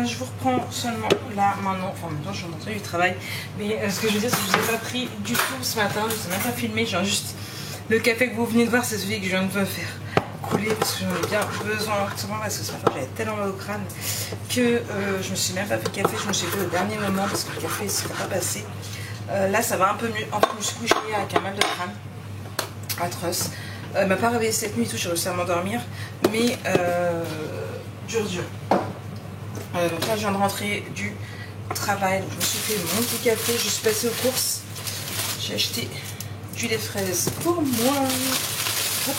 Je vous reprends seulement là, maintenant, enfin maintenant je suis rentrée du travail, mais ce que je veux dire c'est que je ne vous ai pas pris du tout ce matin, je ne vous ai même pas filmé, genre juste le café que vous venez de voir, c'est celui que je viens de me faire couler parce que j'en ai bien besoin, tout simplement parce que ce matin j'avais tellement mal au crâne que je me suis même pas fait café, je me suis fait au dernier moment parce que le café ne s'était pas passé. Là ça va un peu mieux, enfin je me suis couchée avec un mal de crâne atroce, m'a pas réveillée cette nuit, tout, j'ai réussi à m'endormir, mais dur. Donc là je viens de rentrer du travail, donc je me suis fait mon petit café, je suis passée aux courses, j'ai acheté du lait de fraise pour moi, hop.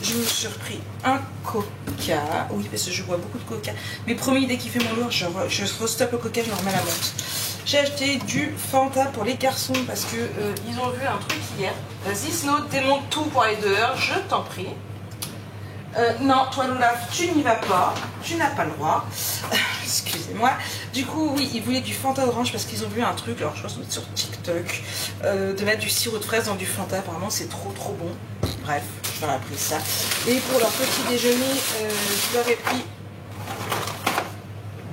Je me suis repris un coca, oui parce que je bois beaucoup de coca, mais promis dès qu'il fait mon lourd je restoppe le coca, je me remets à la menthe. J'ai acheté du Fanta pour les garçons parce que ils ont vu un truc hier. Vas-y Snow, démonte tout pour aller dehors, je t'en prie. Non, toi Lola, tu n'y vas pas, tu n'as pas le droit. Excusez-moi. Du coup, oui, ils voulaient du Fanta orange parce qu'ils ont vu un truc, alors je pense que c'est sur TikTok, de mettre du sirop de fraise dans du Fanta. Apparemment, c'est trop bon. Bref, je leur ai pris ça. Et pour leur petit déjeuner, je leur ai pris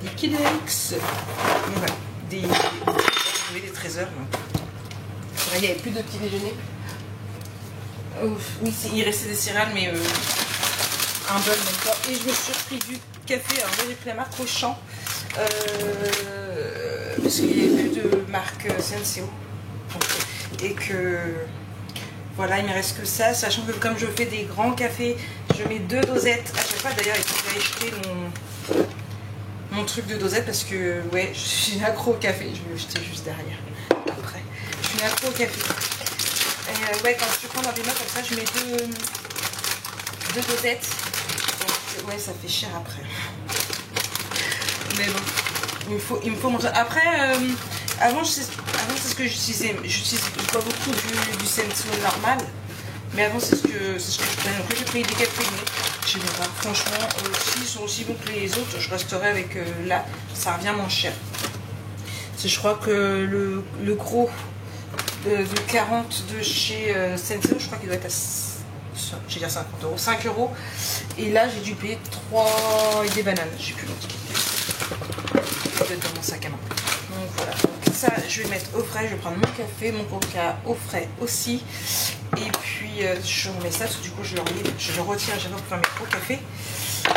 des Kid X. Voilà, des trésors. Il n'y avait plus de petit déjeuner. Oui, il restait des céréales, mais un bol même pas. Et je me suis repris du café. Alors j'ai pris la marque Auchan parce qu'il n'y avait plus de marque CNCO. Et que voilà, il me reste que ça, sachant que comme je fais des grands cafés, je mets 2 dosettes à chaque fois. D'ailleurs, il faut que j'aille jeter mon truc de dosette parce que ouais, je suis accro au café. Je vais le jeter juste derrière. Après, je suis accro au café. Et ouais, quand je prends dans des mains comme ça, je mets 2 dosettes. Donc, ouais, ça fait cher après. Mais bon, il me faut montrer. Après, avant c'est ce que j'utilisais. Je bois beaucoup du Senso normal. Mais avant, c'est ce que je prenais. Donc, j'ai pris des caféinés. Je sais pas, franchement, s'ils sont aussi bons que les autres, je resterai avec là. Ça revient moins cher. Je crois que le gros de 40 de chez Senso, je crois qu'il doit être à, j'ai dire 50 €, 5 €. Et là, j'ai dû payer 3 et des bananes. J'ai plus l'autre. Ça doit être dans mon sac à main. Donc voilà. Donc ça, je vais mettre au frais. Je vais prendre mon café, mon coca au frais aussi. Et puis, je remets ça. Parce que du coup, je le retire à chaque fois pour faire mes gros cafés.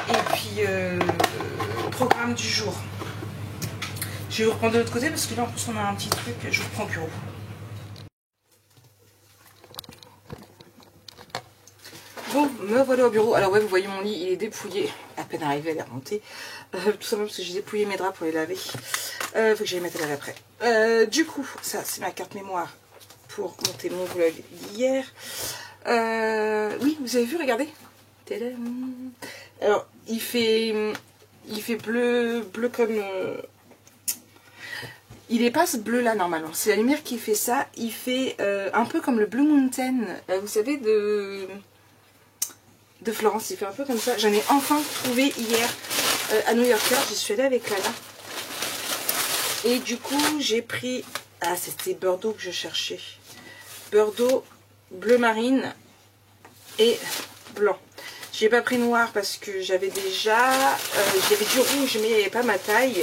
Et puis, programme du jour. Je vais vous reprendre de l'autre côté parce que là, en plus, on a un petit truc. Je vous reprends au bureau. Bon, me voilà au bureau. Alors ouais, vous voyez mon lit, il est dépouillé. À peine arrivé, elle est remontée. Tout simplement parce que j'ai dépouillé mes draps pour les laver. Faut que j'aille mettre à laver après. Du coup, ça c'est ma carte mémoire pour monter mon vlog d'hier. Oui, vous avez vu, regardez. Tadam. Alors, il fait bleu comme... Il est pas ce bleu là normalement. C'est la lumière qui fait ça. Il fait un peu comme le Blue Mountain. Vous savez, de Florence, il fait un peu comme ça. J'en ai enfin trouvé hier à New Yorker. J'y suis allée avec Lala. Et du coup, j'ai pris... Ah, c'était Bordeaux que je cherchais. Bordeaux, bleu marine et blanc. J'ai pas pris noir parce que j'avais déjà... j'avais du rouge, mais il n'y avait pas ma taille.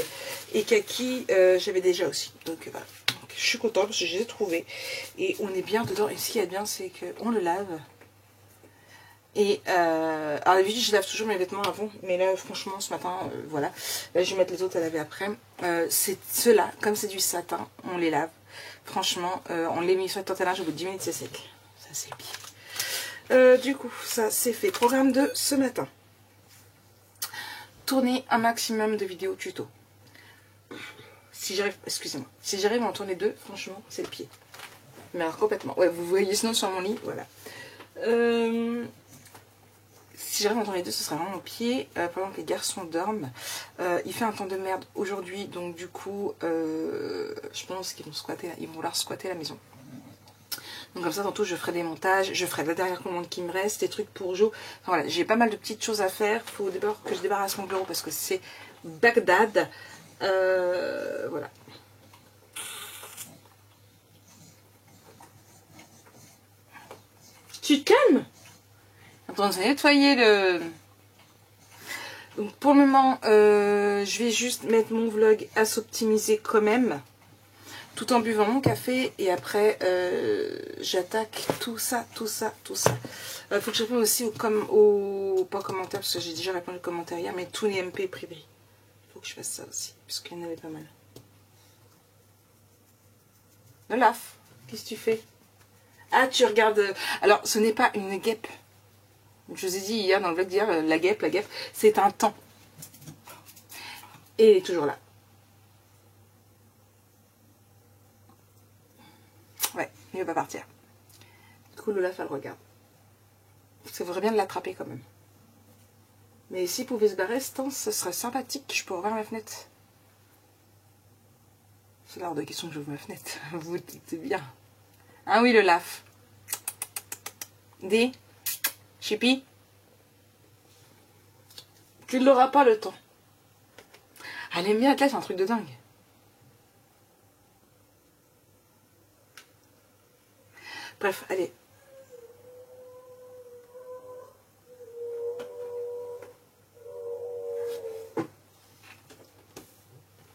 Et kaki, j'avais déjà aussi. Donc voilà. Donc, je suis contente parce que je les ai trouvés. Et on est bien dedans. Et ce qu'il y a de bien, c'est qu'on le lave. Et alors d'habitude je lave toujours mes vêtements avant, mais là franchement ce matin voilà, là je vais mettre les autres à laver après. C'est ceux-là, comme c'est du satin, on les lave. Franchement, on les met sur le tortillage, au bout de 10 minutes c'est sec. Ça c'est bien. Du coup ça c'est fait. Programme de ce matin. Tourner un maximum de vidéos tuto. Si j'arrive, excusez-moi, si j'arrive à en tourner 2, franchement c'est le pied. Mais alors complètement. Ouais, vous voyez sinon sur mon lit, voilà. Si j'arrive à entendre les 2, ce sera vraiment au pied. Pendant que les garçons dorment. Il fait un temps de merde aujourd'hui. Donc du coup, je pense qu'ils vont squatter, ils vont vouloir squatter la maison. Donc comme ça, tantôt, je ferai des montages, je ferai la dernière commande qui me reste, des trucs pour Jo. Enfin, voilà, j'ai pas mal de petites choses à faire. Il faut d'abord que je débarrasse mon bureau parce que c'est Bagdad. Voilà. Tu te calmes? Attends, ça va nettoyer le... Donc pour le moment, je vais juste mettre mon vlog à s'optimiser quand même, tout en buvant mon café, et après j'attaque tout ça. Faut que je réponde aussi pas commentaires, parce que j'ai déjà répondu aux commentaires hier, mais tous les MP privés. Il faut que je fasse ça aussi, parce qu'il y en avait pas mal. Olaf, qu'est-ce que tu fais? Ah, tu regardes... Alors, ce n'est pas une guêpe. Je vous ai dit hier dans le vlog d'hier, la guêpe, c'est un temps. Et elle est toujours là. Ouais, il ne va pas partir. Du coup, Olaf, elle regarde. Ça voudrait bien de l'attraper quand même. Mais s'il pouvait se barrer, ce temps, ce serait sympathique. Je pourrais ouvrir ma fenêtre. C'est l'heure de question que j'ouvre ma fenêtre. Vous dites bien. Ah oui, le Olaf. Dis. Chippy, tu ne l'auras pas le temps. Elle aime bien être là, c'est un truc de dingue. Bref, allez.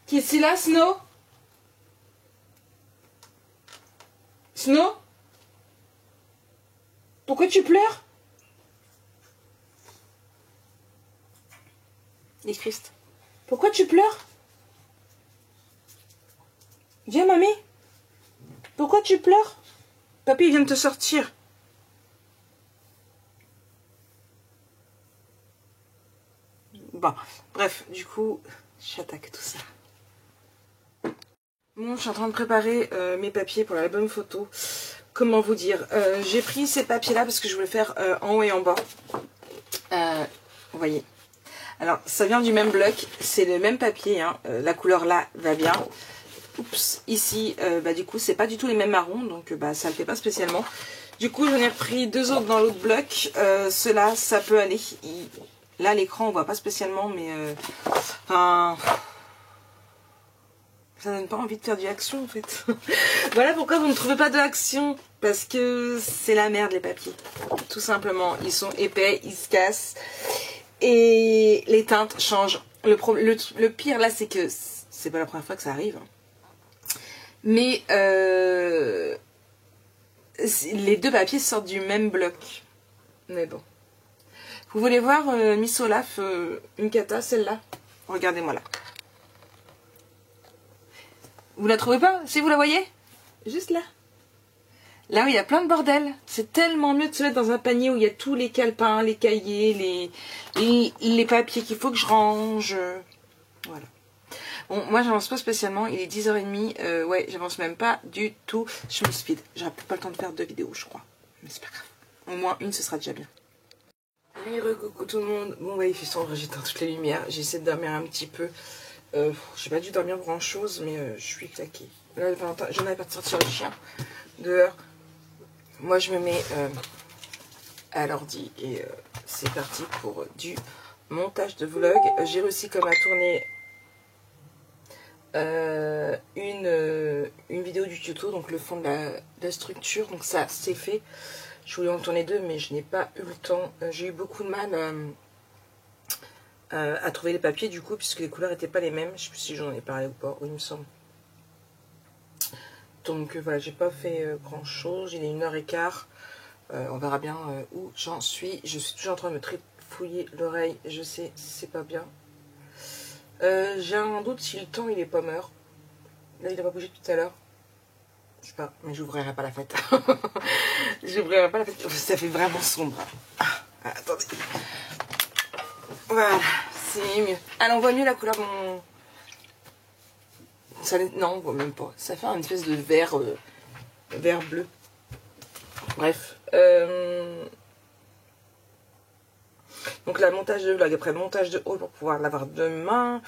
Qui est là, Snow? Snow? Pourquoi tu pleures? Dis Christ. Pourquoi tu pleures? Viens, mamie. Pourquoi tu pleures? Papy vient de te sortir. Bon, bref, du coup, j'attaque tout ça. Bon, je suis en train de préparer mes papiers pour l'album photo. Comment vous dire, j'ai pris ces papiers-là parce que je voulais faire en haut et en bas. Vous voyez. Alors, ça vient du même bloc, c'est le même papier, hein. La couleur là va bien. Oups, ici, du coup, c'est pas du tout les mêmes marrons, donc ça le fait pas spécialement. Du coup, j'en ai repris deux autres dans l'autre bloc. Ceux-là, ça peut aller. Là, l'écran, on voit pas spécialement, mais... Enfin... ça donne pas envie de faire du action, en fait. Voilà pourquoi vous ne trouvez pas de action. Parce que c'est la merde, les papiers. Tout simplement, ils sont épais, ils se cassent. Et les teintes changent. Le pire là, c'est que c'est pas la première fois que ça arrive. Mais les deux papiers sortent du même bloc. Mais bon. Vous voulez voir Miss Olaf, une cata, celle-là? Regardez-moi là. Vous la trouvez pas? Si vous la voyez? Juste là. Là où il y a plein de bordel. C'est tellement mieux de se mettre dans un panier où il y a tous les calepins, les cahiers, les papiers qu'il faut que je range. Voilà. Bon, moi j'avance pas spécialement. Il est 10h30. Ouais, j'avance même pas du tout. Je me speed. J'aurai pas le temps de faire 2 vidéos, je crois. Mais c'est pas grave. Au moins une, ce sera déjà bien. Allez, coucou tout le monde. Bon, ouais, il fait sombre. J'éteins toutes les lumières. J'essaie de dormir un petit peu. J'ai pas dû dormir grand chose, mais je suis claquée. Là, j'en avais pas de sortir le chien dehors. Moi, je me mets à l'ordi et c'est parti pour du montage de vlog. J'ai réussi comme à tourner une vidéo du tuto, donc le fond de la structure. Donc ça, c'est fait. Je voulais en tourner 2, mais je n'ai pas eu le temps. J'ai eu beaucoup de mal à trouver les papiers, du coup, puisque les couleurs n'étaient pas les mêmes. Je ne sais plus si j'en ai parlé ou pas. Oui, il me semble. Donc voilà, j'ai pas fait grand chose. Il est 1h15. On verra bien où j'en suis. Je suis toujours en train de me trifouiller l'oreille. Je sais, c'est pas bien. J'ai un doute si le temps il est pas mort. Là, il a pas bougé tout à l'heure. Je sais pas, mais j'ouvrirai pas la fête. J'ouvrirai pas la fête. Ça fait vraiment sombre. Attendez. Voilà, c'est mieux. Alors, on voit mieux la couleur de mon... Non, on voit même pas. Ça fait une espèce de vert, vert bleu. Bref. Donc là, montage de vlog, après montage de haul pour pouvoir l'avoir demain.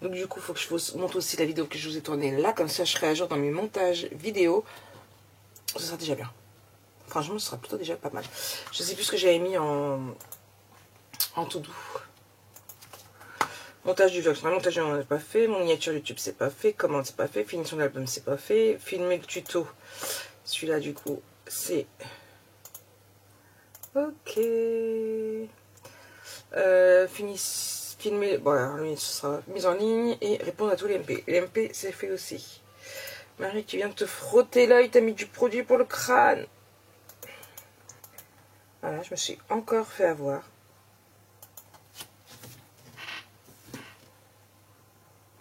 Donc du coup, il faut que je vous montre aussi la vidéo que je vous ai tournée là. Comme ça, je serai à jour dans mes montages vidéo. Ce sera déjà bien. Franchement, ce sera plutôt déjà pas mal. Je sais plus ce que j'avais mis en tout doux. Montage du vlog, montage on n'a pas fait. Mon miniature YouTube, c'est pas fait. Commande, c'est pas fait. Finition de l'album, c'est pas fait. Filmer le tuto. Celui-là, du coup, c'est... Ok. Filmer... Bon, alors lui, ce sera mise en ligne. Et répondre à tous les MP. Les MP, c'est fait aussi. Marie, tu viens de te frotter l'œil. T'as mis du produit pour le crâne. Voilà, je me suis encore fait avoir.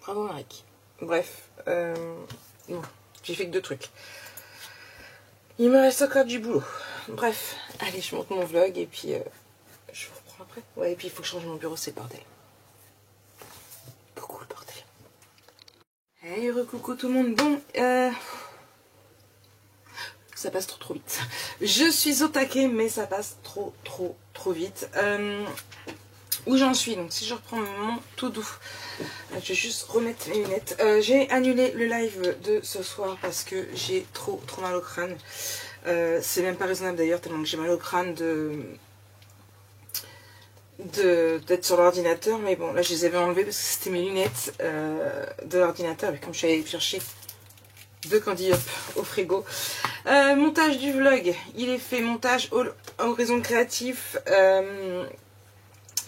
Bravo Marie. Bref, bon, j'ai fait que 2 trucs. Il me reste encore du boulot. Bref, allez, je monte mon vlog et puis je vous reprends après. Ouais, et puis il faut que je change mon bureau, c'est le bordel. Coucou le bordel. Hey, recoucou tout le monde. Bon, ça passe trop vite. Je suis au taquet, mais ça passe trop vite. Où j'en suis, donc si je reprends mon tout doux, je vais juste remettre mes lunettes. J'ai annulé le live de ce soir parce que j'ai trop mal au crâne. C'est même pas raisonnable d'ailleurs, tellement que j'ai mal au crâne d'être sur l'ordinateur. Mais bon, là je les avais enlevées parce que c'était mes lunettes de l'ordinateur. Et comme je suis allée chercher 2 Candy Up au frigo. Montage du vlog, il est fait. Montage Horizon Créatif.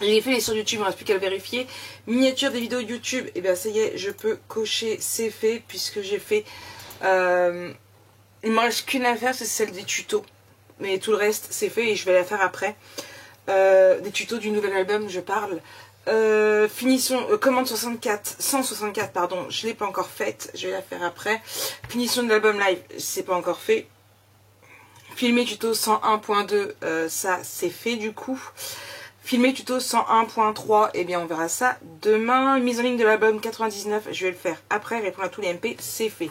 Il est fait sur YouTube, il ne reste plus qu'à le vérifier. Miniature des vidéos YouTube, et bien ça y est, je peux cocher, c'est fait, puisque j'ai fait... il ne me reste qu'une à faire, c'est celle des tutos. Mais tout le reste, c'est fait et je vais la faire après. Des tutos du nouvel album, je parle. Finition, commande 164, pardon, je ne l'ai pas encore faite, je vais la faire après. Finition de l'album live, c'est pas encore fait. Filmer tuto 101.2, ça c'est fait du coup. Filmer tuto 101.3, eh bien on verra ça demain. Mise en ligne de l'album 99, je vais le faire après. Répondre à tous les MP, c'est fait.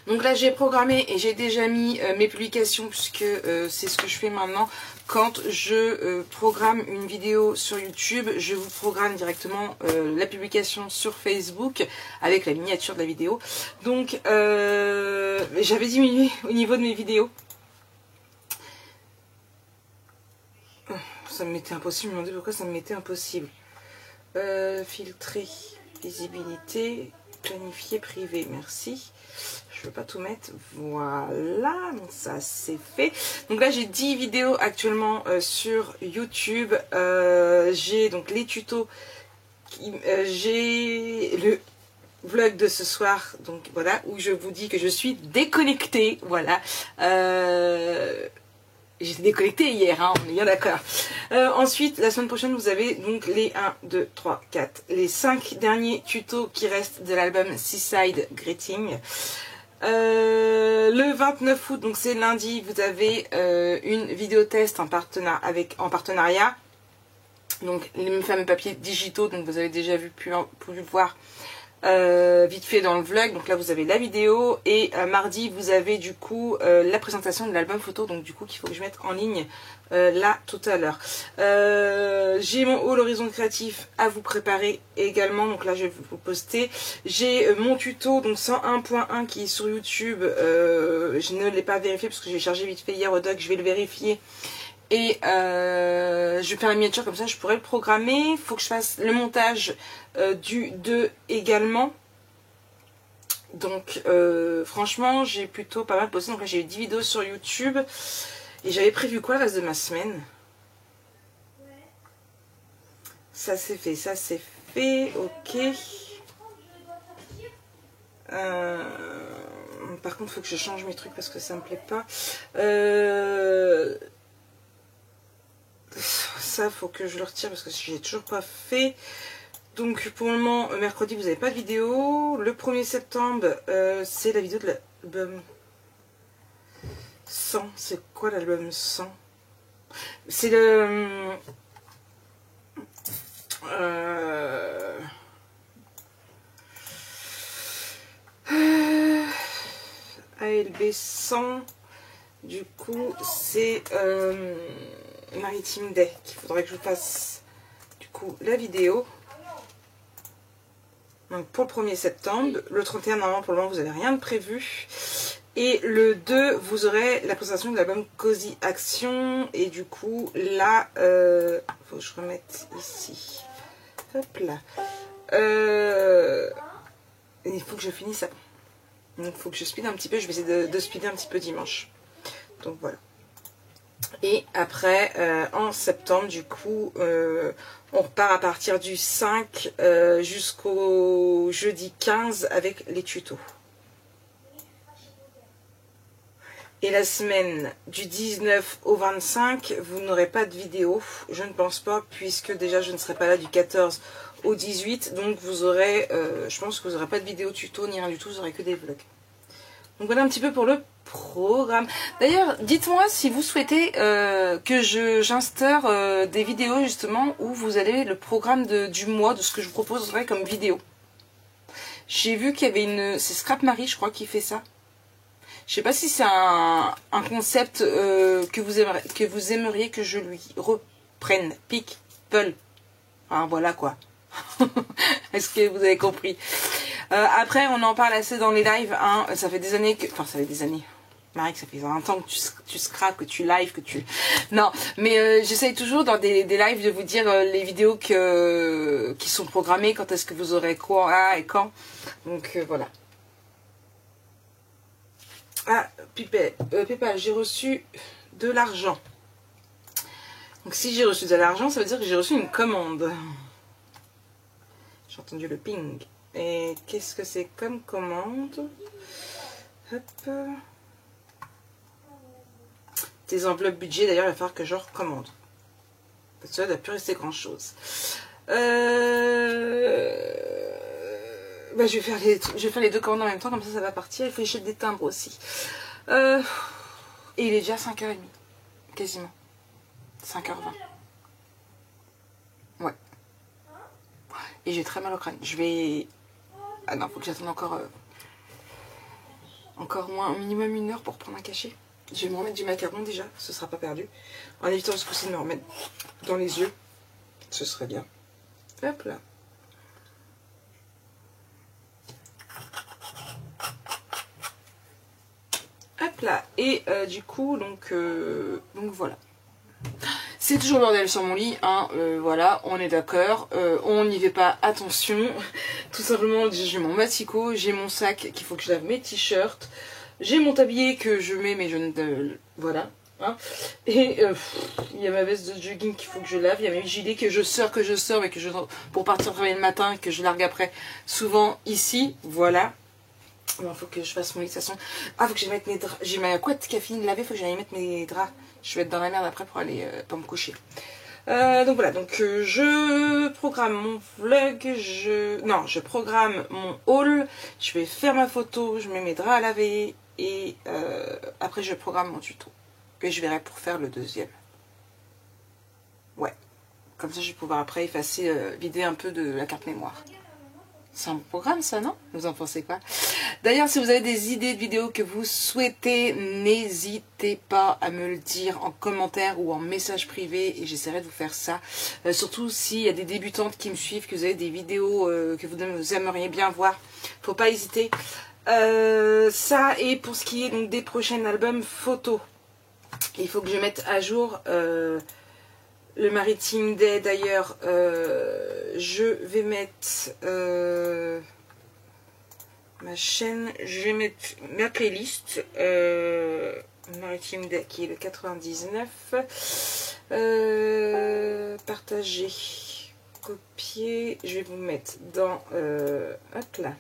Donc là j'ai programmé et j'ai déjà mis mes publications puisque c'est ce que je fais maintenant. Quand je programme une vidéo sur YouTube, je vous programme directement la publication sur Facebook avec la miniature de la vidéo. Donc j'avais diminué au niveau de mes vidéos. Ça me mettait impossible, je me demandais pourquoi ça me mettait impossible. Filtrer, visibilité, planifier, privé, merci. Je ne veux pas tout mettre, voilà, donc ça c'est fait. Donc là j'ai 10 vidéos actuellement sur YouTube. J'ai donc les tutos, j'ai le vlog de ce soir, donc voilà, où je vous dis que je suis déconnectée, voilà. J'étais déconnectée hier, hein, on est bien d'accord. Ensuite, la semaine prochaine, vous avez donc les 1, 2, 3, 4, les 5 derniers tutos qui restent de l'album Seaside Greeting. Le 29 août, donc c'est lundi, vous avez une vidéo test en partenariat. Donc les fameux papiers digitaux, donc vous avez déjà pu le voir vite fait dans le vlog. Donc là vous avez la vidéo et mardi vous avez du coup la présentation de l'album photo, donc du coup qu'il faut que je mette en ligne là tout à l'heure. J'ai mon haul Horizon Créatif à vous préparer également, donc là je vais vous poster. J'ai mon tuto donc 101.1 qui est sur YouTube. Je ne l'ai pas vérifié parce que j'ai chargé vite fait hier au doc, je vais le vérifier. Et je vais faire la miniature, comme ça je pourrais le programmer. Il faut que je fasse le montage du 2 également. Donc franchement j'ai plutôt pas mal bossé. Donc là j'ai eu 10 vidéos sur YouTube. Et j'avais prévu quoi le reste de ma semaine? Ça c'est fait, ça c'est fait, ok. Par contre il faut que je change mes trucs parce que ça me plaît pas. Ça faut que je le retire parce que j'ai toujours pas fait. Donc pour le moment mercredi vous n'avez pas de vidéo. Le 1er septembre c'est la vidéo de l'album 100. C'est quoi l'album 100? C'est le ALB 100. Du coup c'est Maritime Day qu'il faudrait que je fasse du coup la vidéo. Donc pour le 1er septembre, le 31 normalement pour le moment vous n'avez rien de prévu. Et le 2, vous aurez la présentation de l'album Cozy Action. Et du coup, là, faut que je remette ici. Hop là. Il faut que je finisse ça. Donc, il faut que je speed un petit peu. Je vais essayer de speeder un petit peu dimanche. Donc, voilà. Et après, en septembre, du coup, on repart à partir du 5 jusqu'au jeudi 15 avec les tutos. Et la semaine du 19 au 25, vous n'aurez pas de vidéo, je ne pense pas, puisque déjà je ne serai pas là du 14 au 18. Donc vous aurez, je pense que vous n'aurez pas de vidéo tuto ni rien du tout, vous aurez que des vlogs. Donc voilà un petit peu pour le programme. D'ailleurs, dites-moi si vous souhaitez que j'instaure des vidéos justement où vous avez le programme du mois, de ce que je vous proposerai comme vidéo. J'ai vu qu'il y avait c'est Scrap Marie, je crois, qui fait ça. Je sais pas si c'est un concept que vous aimeriez que je lui reprenne. People. Enfin, voilà quoi. Est-ce que vous avez compris? Après, on en parle assez dans les lives. Hein. Ça fait des années que... Enfin, ça fait des années. Marie, que ça fait 20 ans que tu scrapes, que tu live, que tu... Non, mais j'essaye toujours dans des lives de vous dire les vidéos qui sont programmées, quand est-ce que vous aurez quoi et quand. Donc, voilà. Ah, PayPal, j'ai reçu de l'argent. Donc si j'ai reçu de l'argent, ça veut dire que j'ai reçu une commande. J'ai entendu le ping. Et qu'est-ce que c'est comme commande? Hop. Tes enveloppes budget, d'ailleurs, il va falloir que je recommande. Parce que ça ne doit plus rester grand-chose. Bah, je vais faire les deux commandes en même temps, comme ça va partir. Il faut que j'achète des timbres aussi. Et il est déjà 5h30. Quasiment. 5h20. Ouais. Et j'ai très mal au crâne. Je vais... Ah non, faut que j'attende encore moins, au minimum 1 heure pour prendre un cachet. Je vais me remettre du macaron déjà, ce sera pas perdu. En évitant ce coup-ci de me remettre dans les yeux. Ce serait bien. Hop là. Hop là. Et du coup, donc voilà. C'est toujours le bordel sur mon lit, hein, voilà, on est d'accord, on n'y fait pas attention. Tout simplement, j'ai mon massicot, j'ai mon sac qu'il faut que je lave mes t-shirts, j'ai mon tablier que je mets, mais je ne... voilà. Hein. Et il y a ma veste de jogging qu'il faut que je lave, il y a mes gilets que je sors, mais que je pour partir travailler le matin, que je largue après, souvent ici, voilà. Il faut que je fasse mon lit de toute façon. Ah, faut que j'aille mettre mes draps. J'ai ma couette qui a fini de laver, faut que j'aille mettre mes draps. Je vais être dans la merde après pour aller pour me coucher. Donc voilà, donc je programme mon vlog, je programme mon haul, je vais faire ma photo, je mets mes draps à laver et après je programme mon tuto. Et je verrai pour faire le deuxième. Ouais, comme ça je vais pouvoir après effacer, vider un peu de la carte mémoire. C'est un programme ça, non? Vous en pensez quoi? D'ailleurs, si vous avez des idées de vidéos que vous souhaitez, n'hésitez pas à me le dire en commentaire ou en message privé et j'essaierai de vous faire ça. Surtout s'il y a des débutantes qui me suivent, que vous avez des vidéos que vous aimeriez bien voir, faut pas hésiter. Ça, et pour ce qui est donc des prochains albums photos, il faut que je mette à jour... le Maritime Day, d'ailleurs, je vais mettre ma chaîne, je vais mettre ma playlist Maritime Day qui est le 99. Partager, copier, je vais vous mettre dans hop là,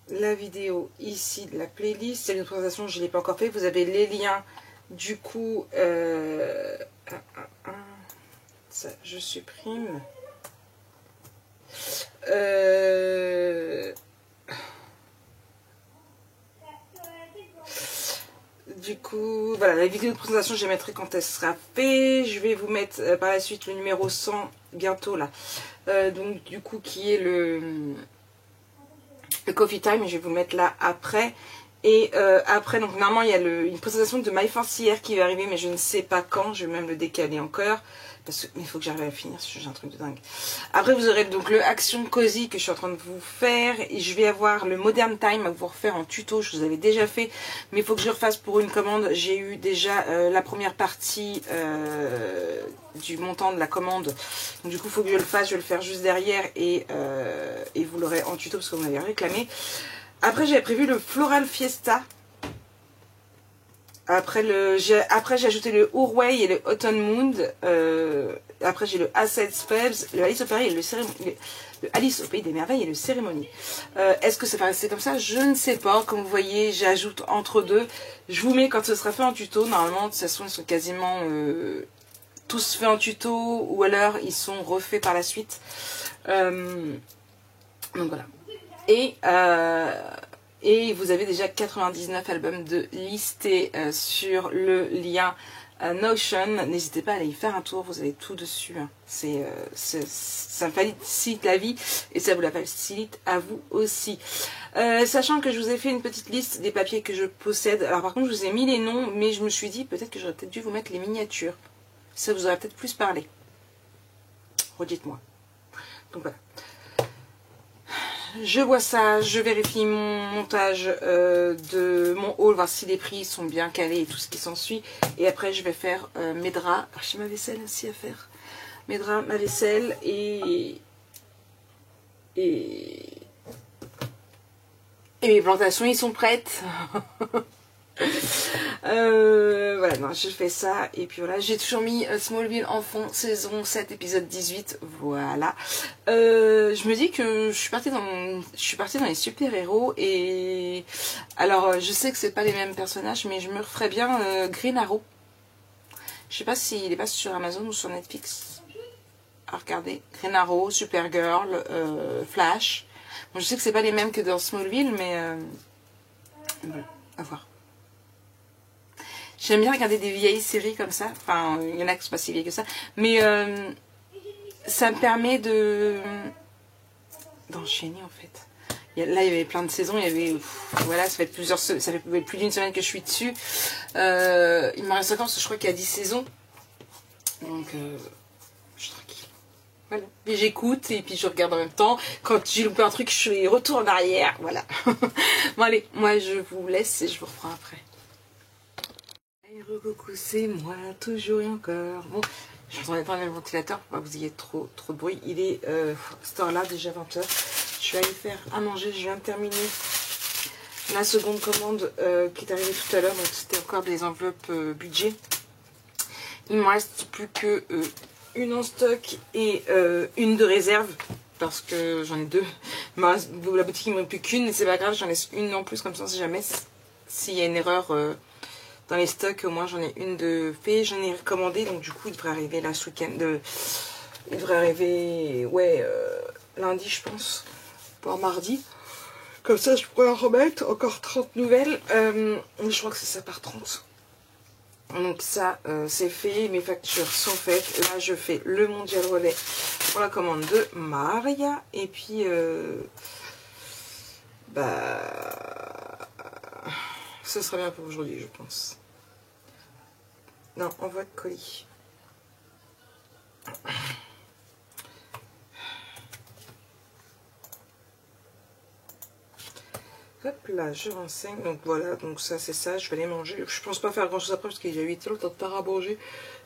la vidéo ici de la playlist. C'est une présentation, je ne l'ai pas encore fait. Vous avez les liens. Du coup, ça, je supprime. Du coup, voilà, la vidéo de présentation, je la mettrai quand elle sera faite. Je vais vous mettre par la suite le numéro 100, bientôt là. Donc, du coup, qui est le Coffee Time. Je vais vous mettre là après. Et après, donc normalement il y a une présentation de My Fancy Hair qui va arriver, mais je ne sais pas quand, je vais même le décaler encore. Parce que, mais il faut que j'arrive à le finir, j'ai un truc de dingue. Après vous aurez donc le Action Cozy que je suis en train de vous faire. Et je vais avoir le Modern Time à vous refaire en tuto, je vous avais déjà fait. Mais il faut que je refasse pour une commande. J'ai eu déjà la première partie du montant de la commande. Donc du coup il faut que je le fasse, je vais le faire juste derrière. Et vous l'aurez en tuto parce que vous m'avez réclamé. Après j'avais prévu le Floral Fiesta. Après j'ai ajouté le Urway et le Autumn Moon. Après j'ai le Acid Spells, le Alice au Pays et le Alice au Pays des Merveilles et le Cérémonie. Est-ce que ça va rester comme ça? Je ne sais pas. Comme vous voyez, j'ajoute entre deux. Je vous mets quand ce sera fait en tuto. Normalement, de toute façon, ils sont quasiment tous faits en tuto ou alors ils sont refaits par la suite. Donc voilà. Et vous avez déjà 99 albums de listés sur le lien Notion. N'hésitez pas à aller y faire un tour, vous avez tout dessus. Hein. Ça me facilite la vie et ça vous la facilite à vous aussi. Sachant que je vous ai fait une petite liste des papiers que je possède. Alors par contre, je vous ai mis les noms, mais je me suis dit peut-être que j'aurais peut-être dû vous mettre les miniatures. Ça vous aurait peut-être plus parlé. Redites-moi. Donc voilà. Je vois ça, je vérifie mon montage de mon haul, voir si les prix sont bien calés et tout ce qui s'ensuit. Et après, je vais faire mes draps. J'ai ma vaisselle aussi à faire. Mes draps, ma vaisselle et mes plantations, ils sont prêtes. Voilà, non, je fais ça et puis voilà, j'ai toujours mis Smallville en fond, saison 7, épisode 18, voilà. Je me dis que je suis partie dans les super-héros et alors je sais que c'est pas les mêmes personnages, mais je me referais bien Green Arrow. Je sais pas s'il est pas sur Amazon ou sur Netflix. À regarder, Green Arrow, Supergirl, Flash. Bon, je sais que c'est pas les mêmes que dans Smallville, mais voilà, à voir. J'aime bien regarder des vieilles séries comme ça. Enfin, il y en a qui sont pas si vieilles que ça. Mais ça me permet d'enchaîner en fait. Là, il y avait plein de saisons. Il y avait... voilà, ça fait plus d'une semaine que je suis dessus. Il me reste encore parce que je crois qu'il y a 10 saisons. Donc, je suis tranquille. Voilà. Et j'écoute et puis je regarde en même temps. Quand j'ai loupé un truc, je retourne en arrière. Voilà. Bon, allez, moi je vous laisse et je vous reprends après. Coucou, c'est moi, toujours et encore. Bon, je suis en train d'éteindre le ventilateur pour pas que vous ayez trop de bruit. Il est cette heure-là, déjà 20 h. Je vais aller faire à manger. Je viens de terminer la seconde commande qui est arrivée tout à l'heure. Donc c'était encore des enveloppes budget. Il me reste plus que une en stock et une de réserve. Parce que j'en ai deux. La boutique il ne me reste plus qu'une, mais c'est pas grave, j'en laisse une en plus comme ça, si jamais s'il y a une erreur dans les stocks, au moins j'en ai une de fait, j'en ai recommandé, donc du coup il devrait arriver là ce week-end, il devrait arriver, ouais, lundi je pense, voire mardi, comme ça je pourrais en remettre, encore 30 nouvelles, je crois que c'est ça par 30, donc ça c'est fait, mes factures sont faites, là je fais le mondial relais pour la commande de Maria, et puis, ce sera bien pour aujourd'hui, je pense. Non, envoi de colis. Hop là, je renseigne. Donc voilà, donc ça c'est ça, je vais les manger. Je pense pas faire grand chose après parce qu'il y a 8 heures, le temps de pas à manger.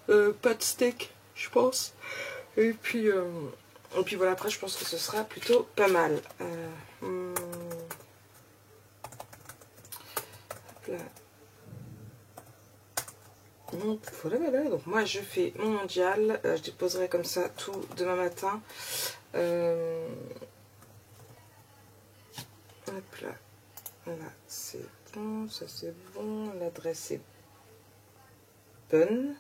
Pas de steak, je pense. Et puis voilà, après je pense que ce sera plutôt pas mal. Hop là. Donc voilà, donc moi je fais mon mondial, je déposerai comme ça tout demain matin. Hop là, là c'est bon, ça c'est bon, l'adresse est bonne.